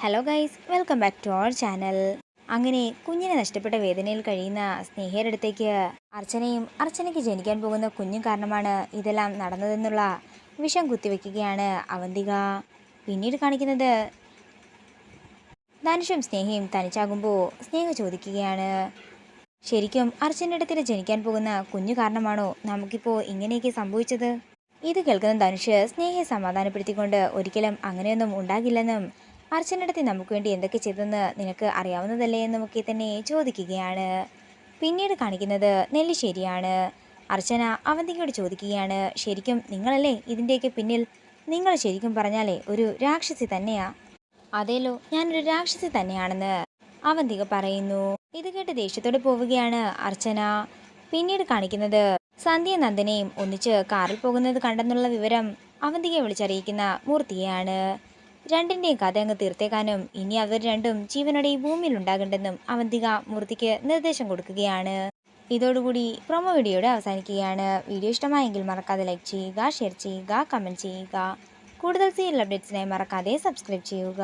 Hello guys, welcome back to our channel. അങ്ങനെ കുഞ്ഞിനെ നഷ്ടപ്പെട്ട വേദനയിൽ കഴിയുന്ന സ്നേഹയുടെ അടുത്തേക്ക് അർച്ചനയ്ക്ക് ജനിക്കാൻ പോകുന്ന കുഞ്ഞും കാരണമാണ് ഇതെല്ലാം നടന്നതെന്നുള്ള വിഷം കുത്തിവെക്കുകയാണ് അവന്തിക. പിന്നീട് കാണിക്കുന്നത് ധനുഷും സ്നേഹയും തനിച്ചാകുമ്പോൾ സ്നേഹ ചോദിക്കുകയാണ്, ശരിക്കും അർച്ചനയുടെ അടുത്തിൽ ജനിക്കാൻ പോകുന്ന കുഞ്ഞു കാരണമാണോ നമുക്കിപ്പോൾ ഇങ്ങനെയൊക്കെ സംഭവിച്ചത്? ഇത് കേൾക്കുന്ന ധനുഷ് സ്നേഹയെ സമാധാനപ്പെടുത്തിക്കൊണ്ട് ഒരിക്കലും അങ്ങനെയൊന്നും ഉണ്ടാകില്ലെന്നും അർച്ചനടത്തി നമുക്ക് വേണ്ടി എന്തൊക്കെ ചെയ്തെന്ന് നിനക്ക് അറിയാവുന്നതല്ലേ എന്നുമൊക്കെ തന്നെ ചോദിക്കുകയാണ്. പിന്നീട് കാണിക്കുന്നത് നെല്ലിശ്ശേരിയാണ്. അർച്ചന അവന്തികയോട് ചോദിക്കുകയാണ്, ശരിക്കും നിങ്ങളല്ലേ ഇതിൻ്റെയൊക്കെ പിന്നിൽ? നിങ്ങൾ ശരിക്കും പറഞ്ഞാലേ ഒരു രാക്ഷസി തന്നെയാ. അതേലോ, ഞാനൊരു രാക്ഷസി തന്നെയാണെന്ന് അവന്തിക പറയുന്നു. ഇത് കേട്ട് ദേഷ്യത്തോടെ പോവുകയാണ് അർച്ചന. പിന്നീട് കാണിക്കുന്നത് സന്ധ്യ നന്ദനയും ഒന്നിച്ച് കാറിൽ പോകുന്നത് കണ്ടെന്നുള്ള വിവരം അവന്തികയെ വിളിച്ചറിയിക്കുന്ന മൂർത്തിയെയാണ്. രണ്ടിൻ്റെയും കഥ അങ്ങ് തീർത്തേക്കാനും ഇനി അവർ രണ്ടും ജീവനോടെ ഈ ഭൂമിയിൽ ഉണ്ടാകണ്ടെന്നും അവന്തിക മൂർത്തിക്ക് നിർദ്ദേശം കൊടുക്കുകയാണ്. ഇതോടുകൂടി പ്രൊമോ വീഡിയോയുടെ അവസാനിക്കുകയാണ്. വീഡിയോ ഇഷ്ടമായെങ്കിൽ മറക്കാതെ ലൈക്ക് ചെയ്യുക, ഷെയർ ചെയ്യുക, കമൻറ്റ് ചെയ്യുക. കൂടുതൽ സീരിയൽ അപ്ഡേറ്റ്സിനായി മറക്കാതെ സബ്സ്ക്രൈബ് ചെയ്യുക.